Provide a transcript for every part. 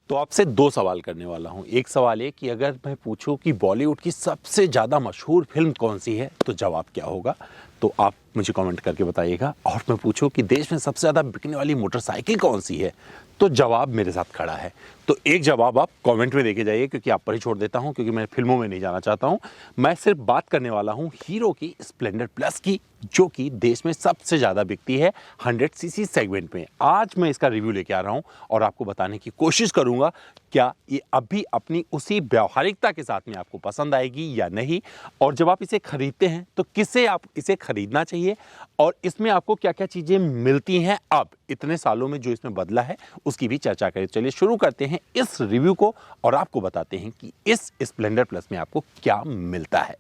तो आपसे दो सवाल करने वाला हूं। एक सवाल है कि अगर मैं पूछूं कि बॉलीवुड की सबसे ज़्यादा मशहूर फिल्म कौन सी है तो जवाब क्या होगा, तो आप मुझे कमेंट करके बताइएगा। और मैं पूछूं कि देश में सबसे ज़्यादा बिकने वाली मोटरसाइकिल कौन सी है तो जवाब मेरे साथ खड़ा है। तो एक जवाब आप कमेंट में देके जाइए, क्योंकि आप पर ही छोड़ देता हूं, क्योंकि मैं फिल्मों में नहीं जाना चाहता हूं। मैं सिर्फ बात करने वाला हूं हीरो की स्प्लेंडर प्लस की, जो कि देश में सबसे ज़्यादा बिकती है 100 सीसी सेगमेंट में। आज मैं इसका रिव्यू लेके आ रहा हूं और आपको बताने की कोशिश करूंगा क्या ये अभी अपनी उसी व्यावहारिकता के साथ में आपको पसंद आएगी या नहीं, और जब आप इसे खरीदते हैं तो किससे आप इसे खरीदना चाहिए, और इसमें आपको क्या क्या चीज़ें मिलती हैं अब इतने सालों में जो इसमें बदला है, उसकी भी चर्चा करें। चलिए शुरू करते हैं इस रिव्यू को और आपको बताते हैं कि इस स्प्लेंडर प्लस में आपको क्या मिलता है।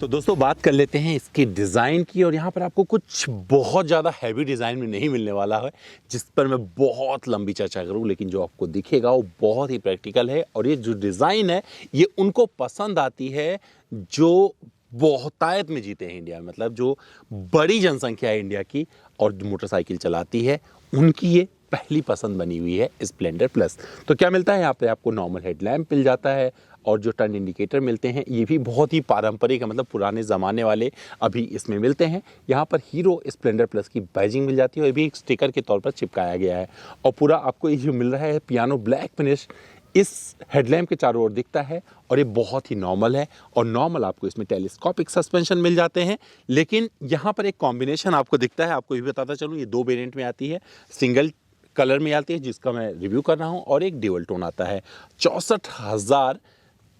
तो दोस्तों बात कर लेते हैं इसकी डिज़ाइन की, और यहाँ पर आपको कुछ बहुत ज़्यादा हैवी डिज़ाइन में नहीं मिलने वाला है जिस पर मैं बहुत लंबी चर्चा करूँ, लेकिन जो आपको दिखेगा वो बहुत ही प्रैक्टिकल है। और ये जो डिज़ाइन है ये उनको पसंद आती है जो बहुतायत में जीते हैं इंडिया में, मतलब जो बड़ी जनसंख्या है इंडिया की और जो मोटरसाइकिल चलाती है, उनकी ये पहली पसंद बनी हुई है स्प्लेंडर प्लस। तो क्या मिलता है यहाँ पे आपको नॉर्मल हेडलैम्प मिल जाता है, और जो टर्न इंडिकेटर मिलते हैं ये भी बहुत ही पारंपरिक है, मतलब पुराने ज़माने वाले अभी इसमें मिलते हैं। यहाँ पर हीरो स्प्लेंडर प्लस की बैजिंग मिल जाती है, और ये भी एक स्टिकर के तौर पर चिपकाया गया है। और पूरा आपको ये जो मिल रहा है पियानो ब्लैक फिनिश इस हेडलैम्प के चारों ओर दिखता है, और ये बहुत ही नॉर्मल है। और नॉर्मल आपको इसमें टेलीस्कोपिक सस्पेंशन मिल जाते हैं, लेकिन यहाँ पर एक कॉम्बिनेशन आपको दिखता है। आपको ये भी बताता चलूँ, ये दो वेरिएंट में आती है, सिंगल कलर में आती है जिसका मैं रिव्यू कर रहा हूँ, और एक ड्यूअल टोन आता है। 64,000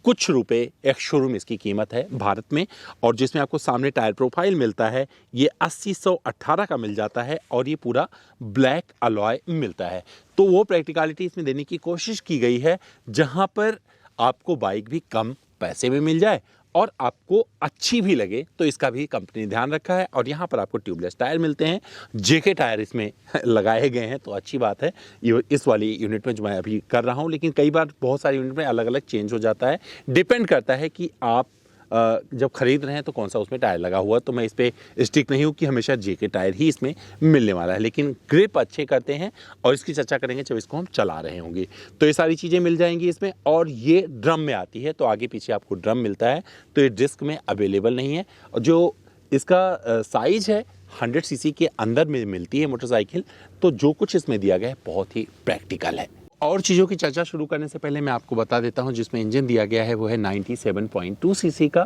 कुछ रुपए एक शोरूम इसकी कीमत है भारत में। और जिसमें आपको सामने टायर प्रोफाइल मिलता है ये 80/118 का मिल जाता है, और ये पूरा ब्लैक अलॉय मिलता है। तो वो प्रैक्टिकलिटी इसमें देने की कोशिश की गई है जहां पर आपको बाइक भी कम पैसे में मिल जाए और आपको अच्छी भी लगे, तो इसका भी कंपनी ने ध्यान रखा है। और यहाँ पर आपको ट्यूबलेस टायर मिलते हैं, जेके टायर इसमें लगाए गए हैं, तो अच्छी बात है। ये इस वाली यूनिट में जो मैं अभी कर रहा हूँ, लेकिन कई बार बहुत सारी यूनिट में अलग अलग चेंज हो जाता है, डिपेंड करता है कि आप जब खरीद रहे हैं तो कौन सा उसमें टायर लगा हुआ है। तो मैं इस पर स्टिक नहीं हूँ कि हमेशा जेके टायर ही इसमें मिलने वाला है, लेकिन ग्रिप अच्छे करते हैं, और इसकी चर्चा करेंगे जब इसको हम चला रहे होंगे। तो ये सारी चीज़ें मिल जाएंगी इसमें। और ये ड्रम में आती है, तो आगे पीछे आपको ड्रम मिलता है, तो ये डिस्क में अवेलेबल नहीं है। और जो इसका साइज है 100 सीसी के अंदर में मिलती है मोटरसाइकिल, तो जो कुछ इसमें दिया गया है बहुत ही प्रैक्टिकल है। और चीज़ों की चर्चा शुरू करने से पहले मैं आपको बता देता हूं, जिसमें इंजन दिया गया है वो है 97.2 सीसी का।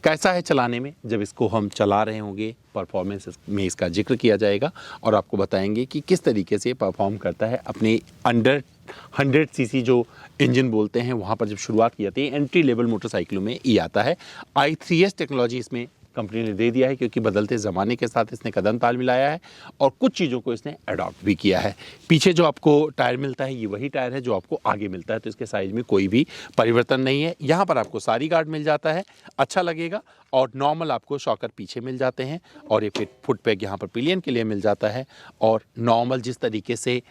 कैसा है चलाने में, जब इसको हम चला रहे होंगे परफॉर्मेंस में इसका जिक्र किया जाएगा, और आपको बताएंगे कि किस तरीके से परफॉर्म करता है अपने अंडर 100 सीसी जो इंजन बोलते हैं वहाँ पर जब शुरुआत की जाती है। एंट्री लेवल मोटरसाइकिलों में ये आता है। i3S टेक्नोलॉजी इसमें कंपनी ने दे दिया है, क्योंकि बदलते ज़माने के साथ इसने कदम ताल मिलाया है और कुछ चीज़ों को इसने अडॉप्ट भी किया है। पीछे जो आपको टायर मिलता है ये वही टायर है जो आपको आगे मिलता है, तो इसके साइज़ में कोई भी परिवर्तन नहीं है। यहाँ पर आपको सारी गार्ड मिल जाता है, अच्छा लगेगा। और नॉर्मल आपको शॉकर पीछे मिल जाते हैं, और ये फुट पैग यहाँ पर पिलियन के लिए मिल जाता है। और नॉर्मल जिस तरीके से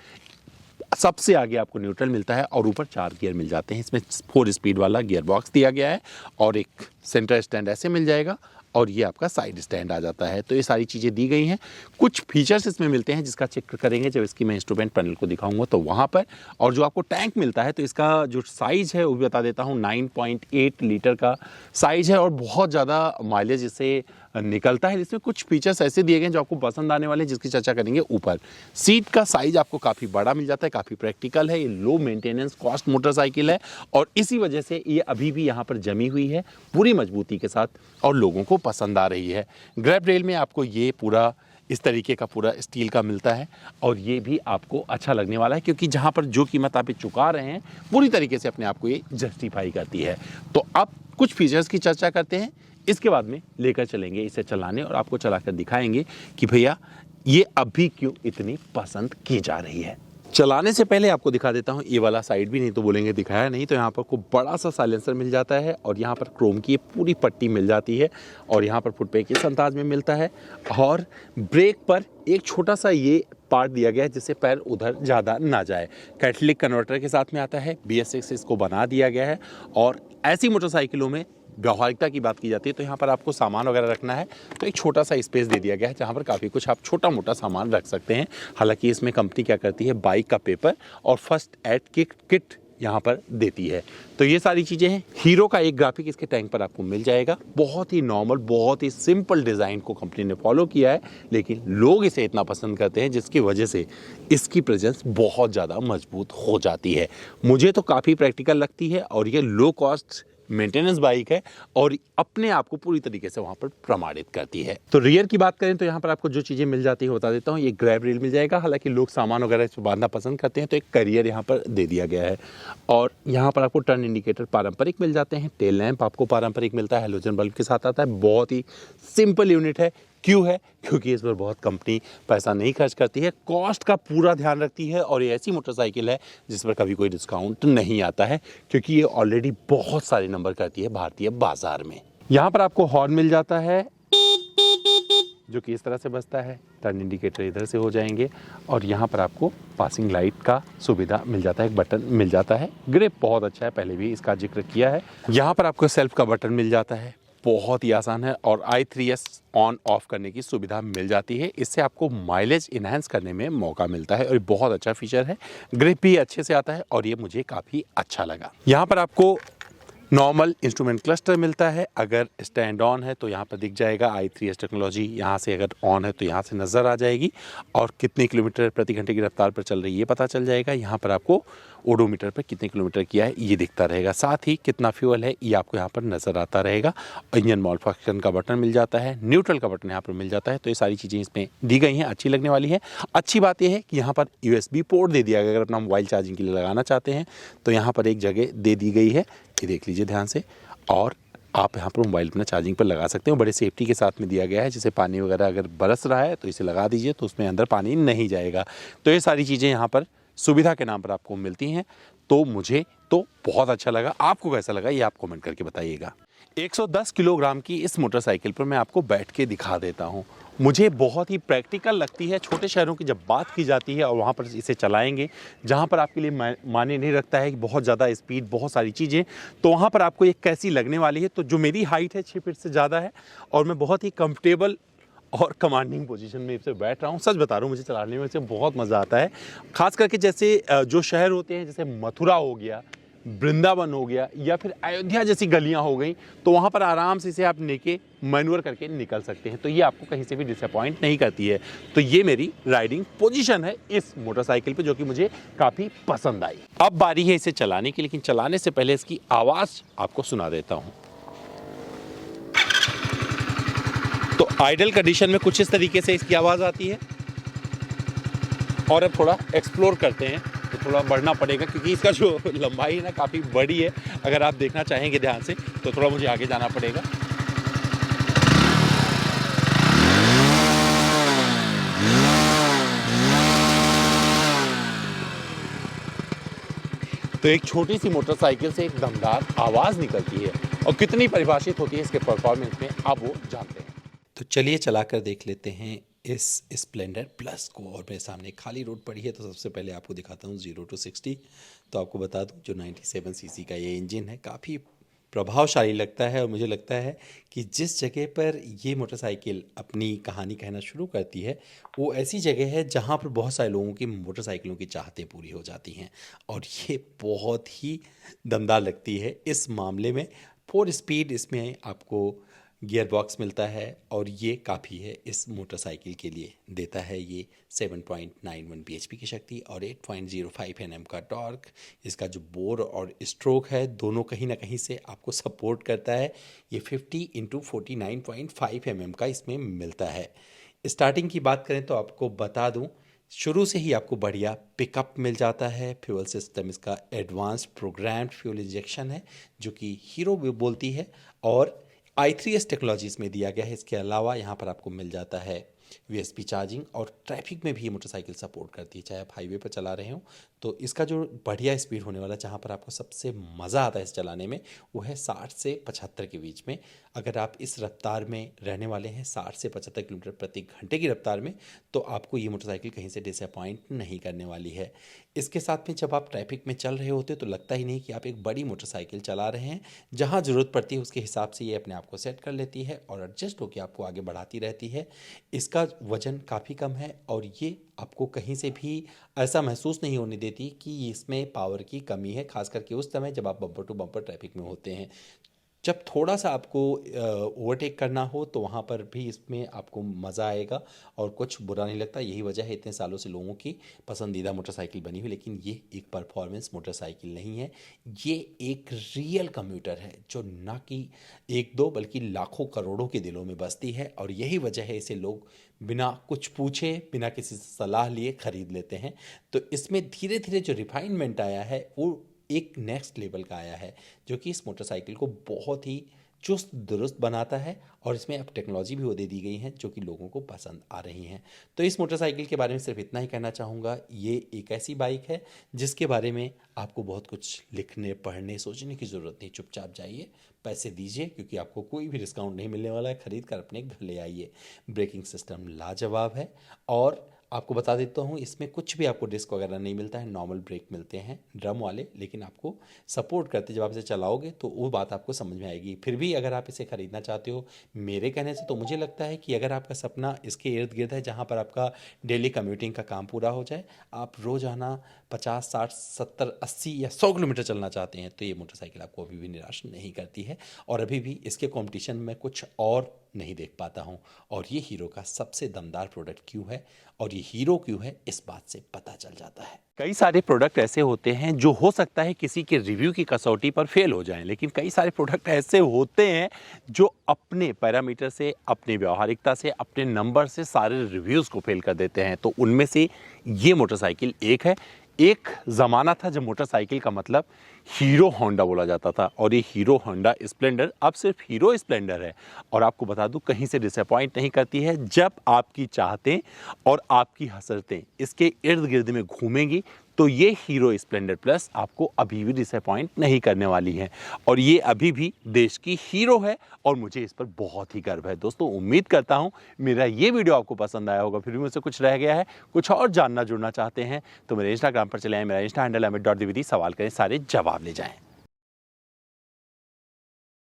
सबसे आगे आपको न्यूट्रल मिलता है, और ऊपर 4 गियर मिल जाते हैं। इसमें 4 स्पीड वाला गियर बॉक्स दिया गया है, और एक सेंटर स्टैंड ऐसे मिल जाएगा, और ये आपका साइड स्टैंड आ जाता है। तो ये सारी चीज़ें दी गई हैं। कुछ फीचर्स इसमें मिलते हैं जिसका चेक करेंगे जब इसकी मैं इंस्ट्रूमेंट पैनल को दिखाऊंगा तो वहाँ पर। और जो आपको टैंक मिलता है, तो इसका जो साइज़ है वो भी बता देता हूँ, 9.8 लीटर का साइज़ है, और बहुत ज़्यादा माइलेज इससे निकलता है। इसमें कुछ फीचर्स ऐसे दिए गए हैं जो आपको पसंद आने वाले हैं, जिसकी चर्चा करेंगे ऊपर। सीट का साइज आपको काफ़ी बड़ा मिल जाता है, काफ़ी प्रैक्टिकल है। ये लो मेंटेनेंस कॉस्ट मोटरसाइकिल है, और इसी वजह से ये अभी भी यहाँ पर जमी हुई है पूरी मजबूती के साथ, और लोगों को पसंद आ रही है। ग्रैब रेल में आपको ये पूरा इस तरीके का पूरा स्टील का मिलता है, और ये भी आपको अच्छा लगने वाला है, क्योंकि जहाँ पर जो कीमत आप चुका रहे हैं पूरी तरीके से अपने आप को ये जस्टिफाई करती है। तो अब कुछ फीचर्स की चर्चा करते हैं, इसके बाद में लेकर चलेंगे इसे चलाने, और आपको चलाकर दिखाएंगे कि भैया ये अभी क्यों इतनी पसंद की जा रही है। चलाने से पहले आपको दिखा देता हूँ, ये वाला साइड भी नहीं तो बोलेंगे दिखाया नहीं, तो यहाँ पर को बड़ा सा साइलेंसर मिल जाता है और यहाँ पर क्रोम की पूरी पट्टी मिल जाती है और यहाँ पर फुटपैक इस अंदाज में मिलता है और ब्रेक पर एक छोटा सा ये पार्ट दिया गया है जिससे पैर उधर ज़्यादा ना जाए। कैटलिक कन्वर्टर के साथ में आता है, BS6 इसको बना दिया गया है और ऐसी मोटरसाइकिलों में व्यवहारिकता की बात की जाती है तो यहाँ पर आपको सामान वगैरह रखना है तो एक छोटा सा स्पेस दे दिया गया है जहाँ पर काफ़ी कुछ आप छोटा मोटा सामान रख सकते हैं। हालांकि इसमें कंपनी क्या करती है, बाइक का पेपर और फर्स्ट एड किट यहाँ पर देती है। तो ये सारी चीज़ें हैं। हीरो का एक ग्राफिक इसके टैंक पर आपको मिल जाएगा। बहुत ही नॉर्मल, बहुत ही सिंपल डिज़ाइन को कंपनी ने फॉलो किया है, लेकिन लोग इसे इतना पसंद करते हैं जिसकी वजह से इसकी प्रेजेंस बहुत ज़्यादा मजबूत हो जाती है। मुझे तो काफ़ी प्रैक्टिकल लगती है और ये लो कॉस्ट मेंटेनेंस बाइक है और अपने आप को पूरी तरीके से वहाँ पर प्रमाणित करती है। तो रियर की बात करें तो यहाँ पर आपको जो चीज़ें मिल जाती है बता देता हूँ। ये ग्रैब रेल मिल जाएगा, हालांकि लोग सामान वगैरह इसमें बांधना पसंद करते हैं तो एक करियर यहाँ पर दे दिया गया है और यहाँ पर आपको टर्न इंडिकेटर पारंपरिक मिल जाते हैं। टेल लैंप आपको पारंपरिक मिलता है, हेलोजन बल्ब के साथ आता है। बहुत ही सिंपल यूनिट है। क्यों है? क्योंकि इस पर बहुत कंपनी पैसा नहीं खर्च करती है, कॉस्ट का पूरा ध्यान रखती है और ये ऐसी मोटरसाइकिल है जिस पर कभी कोई डिस्काउंट नहीं आता है क्योंकि ये ऑलरेडी बहुत सारे नंबर करती है भारतीय बाजार में। यहाँ पर आपको हॉर्न मिल जाता है जो कि इस तरह से बजता है। टर्न इंडिकेटर इधर से हो जाएंगे और यहाँ पर आपको पासिंग लाइट का सुविधा मिल जाता है, एक बटन मिल जाता है। ग्रिप बहुत अच्छा है, पहले भी इसका जिक्र किया है। यहाँ पर आपको सेल्फ का बटन मिल जाता है, बहुत ही आसान है और i3s ऑन ऑफ करने की सुविधा मिल जाती है। इससे आपको माइलेज इनहेंस करने में मौका मिलता है और ये बहुत अच्छा फीचर है। ग्रिप भी अच्छे से आता है और ये मुझे काफ़ी अच्छा लगा। यहाँ पर आपको नॉर्मल इंस्ट्रूमेंट क्लस्टर मिलता है। अगर स्टैंड ऑन है तो यहाँ पर दिख जाएगा i3s टेक्नोलॉजी, यहाँ से अगर ऑन है तो यहाँ से नज़र आ जाएगी और कितने किलोमीटर प्रति घंटे की रफ्तार पर चल रही है ये पता चल जाएगा। यहाँ पर आपको ओडोमीटर पर कितने किलोमीटर किया है ये दिखता रहेगा, साथ ही कितना फ्यूल है ये आपको यहाँ पर नज़र आता रहेगा। इंजन मॉडिफिकेशन का बटन मिल जाता है, न्यूट्रल का बटन यहाँ पर मिल जाता है। तो ये सारी चीज़ें इसमें दी गई हैं, अच्छी लगने वाली है। अच्छी बात यह है कि यहाँ पर USB पोर्ट दे दिया गया, अगर अपना मोबाइल चार्जिंग के लिए लगाना चाहते हैं तो यहाँ पर एक जगह दे दी गई है, ये देख लीजिए ध्यान से, और आप यहाँ पर मोबाइल अपना चार्जिंग पर लगा सकते हो। बड़े सेफ्टी के साथ में दिया गया है, जैसे पानी वगैरह अगर बरस रहा है तो इसे लगा दीजिए तो उसमें अंदर पानी नहीं जाएगा। तो ये सारी चीज़ें यहाँ पर सुविधा के नाम पर आपको मिलती हैं। तो मुझे तो बहुत अच्छा लगा, आपको कैसा लगा ये आप कमेंट करके बताइएगा। 110 किलोग्राम की इस मोटरसाइकिल पर मैं आपको बैठ के दिखा देता हूँ। मुझे बहुत ही प्रैक्टिकल लगती है। छोटे शहरों की जब बात की जाती है और वहाँ पर इसे चलाएंगे जहाँ पर आपके लिए मायने नहीं रखता है कि बहुत ज़्यादा स्पीड, बहुत सारी चीज़ें, तो वहाँ पर आपको ये कैसी लगने वाली है। तो जो मेरी हाइट है 6 फीट से ज़्यादा है और मैं बहुत ही कंफर्टेबल और कमांडिंग पोजीशन में इसे बैठ रहा हूँ। सच बता रहा हूँ, मुझे चलाने में इसे बहुत मज़ा आता है। खास करके जैसे जो शहर होते हैं, जैसे मथुरा हो गया, वृंदावन हो गया या फिर अयोध्या जैसी गलियां हो गई, तो वहाँ पर आराम से इसे आप लेके मैन्यूअर करके निकल सकते हैं। तो ये आपको कहीं से भी डिसअपॉइंट नहीं करती है। तो ये मेरी राइडिंग पोजीशन है इस मोटरसाइकिल पे, जो कि मुझे काफ़ी पसंद आई। अब बारी है इसे चलाने की, लेकिन चलाने से पहले इसकी आवाज़ आपको सुना देता हूँ। तो आइडल कंडीशन में कुछ इस तरीके से इसकी आवाज़ आती है और अब थोड़ा एक्सप्लोर करते हैं तो थोड़ा बढ़ना पड़ेगा क्योंकि इसका जो लंबाई है ना काफ़ी बड़ी है। अगर आप देखना चाहेंगे ध्यान से तो थोड़ा मुझे आगे जाना पड़ेगा। तो एक छोटी सी मोटरसाइकिल से एक दमदार आवाज़ निकलती है और कितनी परिभाषित होती है इसके परफॉर्मेंस में, आप वो जानते हैं। तो चलिए चलाकर देख लेते हैं इस स्प्लेंडर प्लस को। और मेरे सामने खाली रोड पड़ी है तो सबसे पहले आपको दिखाता हूँ 0 to 60। तो आपको बता दूँ जो 97 सीसी का ये इंजन है काफ़ी प्रभावशाली लगता है और मुझे लगता है कि जिस जगह पर ये मोटरसाइकिल अपनी कहानी कहना शुरू करती है वो ऐसी जगह है जहाँ पर बहुत सारे लोगों की मोटरसाइकिलों की चाहतें पूरी हो जाती हैं और ये बहुत ही दमदार लगती है इस मामले में। 4 स्पीड इसमें आपको गियर बॉक्स मिलता है और ये काफ़ी है इस मोटरसाइकिल के लिए। देता है ये 7.91 bhp की शक्ति और 8.05 Nm का टॉर्क। इसका जो बोर और स्ट्रोक है दोनों कहीं ना कहीं से आपको सपोर्ट करता है। ये 50 × 49.5 mm का इसमें मिलता है। स्टार्टिंग की बात करें तो आपको बता दूं शुरू से ही आपको बढ़िया पिकअप मिल जाता है। फ्यूल सिस्टम इसका एडवांस प्रोग्राम्ड फ्यूल इंजेक्शन है जो कि हीरो भी बोलती है और i3s टेक्नोलॉजीज़ में दिया गया है। इसके अलावा यहाँ पर आपको मिल जाता है यूएसबी चार्जिंग और ट्रैफिक में भी ये मोटरसाइकिल सपोर्ट करती है। चाहे आप हाईवे पर चला रहे हो तो इसका जो बढ़िया स्पीड होने वाला, जहाँ पर आपको सबसे मज़ा आता है इस चलाने में, वो है 60 से 75 के बीच में। अगर आप इस रफ्तार में रहने वाले हैं 60 से 75 किलोमीटर प्रति घंटे की रफ्तार में, तो आपको ये मोटरसाइकिल कहीं से डिसअपॉइंट नहीं करने वाली है। इसके साथ में जब आप ट्रैफिक में चल रहे होते तो लगता ही नहीं कि आप एक बड़ी मोटरसाइकिल चला रहे हैं। जहाँ ज़रूरत पड़ती है उसके हिसाब से ये अपने आप को सेट कर लेती है और एडजस्ट होकर आपको आगे बढ़ाती रहती है। इसका वज़न काफ़ी कम है और ये आपको कहीं से भी ऐसा महसूस नहीं होने देती कि इसमें पावर की कमी है, खास करके उस समय जब आप बम्पर टू बम्पर ट्रैफिक में होते हैं। जब थोड़ा सा आपको ओवरटेक करना हो तो वहाँ पर भी इसमें आपको मज़ा आएगा और कुछ बुरा नहीं लगता। यही वजह है इतने सालों से लोगों की पसंदीदा मोटरसाइकिल बनी हुई। लेकिन ये एक परफॉर्मेंस मोटरसाइकिल नहीं है, ये एक रियल कम्यूटर है जो ना कि एक दो बल्कि लाखों करोड़ों के दिलों में बसती है। और यही वजह है इसे लोग बिना कुछ पूछे, बिना किसी से सलाह लिए ख़रीद लेते हैं। तो इसमें धीरे धीरे जो रिफाइनमेंट आया है वो एक नेक्स्ट लेवल का आया है, जो कि इस मोटरसाइकिल को बहुत ही चुस्त दुरुस्त बनाता है। और इसमें अब टेक्नोलॉजी भी वो दे दी गई है जो कि लोगों को पसंद आ रही हैं। तो इस मोटरसाइकिल के बारे में सिर्फ इतना ही कहना चाहूँगा, ये एक ऐसी बाइक है जिसके बारे में आपको बहुत कुछ लिखने, पढ़ने, सोचने की ज़रूरत नहीं। चुपचाप जाइए, पैसे दीजिए, क्योंकि आपको कोई भी डिस्काउंट नहीं मिलने वाला है, ख़रीद कर अपने घर ले आइए। ब्रेकिंग सिस्टम लाजवाब है और आपको बता देता हूँ इसमें कुछ भी आपको डिस्क वगैरह नहीं मिलता है, नॉर्मल ब्रेक मिलते हैं ड्रम वाले, लेकिन आपको सपोर्ट करते जब आप इसे चलाओगे तो वो बात आपको समझ में आएगी। फिर भी अगर आप इसे ख़रीदना चाहते हो मेरे कहने से, तो मुझे लगता है कि अगर आपका सपना इसके इर्द गिर्द है जहाँ पर आपका डेली कम्यूटिंग का काम पूरा हो जाए, आप रोज़ाना 50, 60, 70, 80 या 100 किलोमीटर चलना चाहते हैं, तो ये मोटरसाइकिल आपको अभी भी निराश नहीं करती है। और अभी भी इसके कंपटीशन में कुछ और नहीं देख पाता हूँ। और ये हीरो का सबसे दमदार प्रोडक्ट क्यों है और ये हीरो क्यों है, इस बात से पता चल जाता है। कई सारे प्रोडक्ट ऐसे होते हैं जो हो सकता है किसी के रिव्यू की कसौटी पर फेल हो जाएं, लेकिन कई सारे प्रोडक्ट ऐसे होते हैं जो अपने पैरामीटर से, अपनी व्यावहारिकता से, अपने नंबर से सारे रिव्यूज़ को फेल कर देते हैं। तो उनमें से ये मोटरसाइकिल एक है। एक ज़माना था जब मोटरसाइकिल का मतलब हीरो होंडा बोला जाता था और ये हीरो होंडा स्प्लेंडर अब सिर्फ हीरो स्प्लेंडर है। और आपको बता दूं कहीं से डिसअपॉइंट नहीं करती है। जब आपकी चाहतें और आपकी हसरतें इसके इर्द गिर्द में घूमेंगी तो ये हीरो स्प्लेंडर प्लस आपको अभी भी डिसअपॉइंट नहीं करने वाली है। और ये अभी भी देश की हीरो है और मुझे इस पर बहुत ही गर्व है। दोस्तों, उम्मीद करता हूँ मेरा ये वीडियो आपको पसंद आया होगा। फिर भी मुझसे कुछ रह गया है, कुछ और जानना जुड़ना चाहते हैं तो मेरे इंस्टाग्राम पर चले आएं। मेरा इंस्टा हैंडल अमित.द्विवेदी। सवाल करें, सारे जवाब ले जाएं।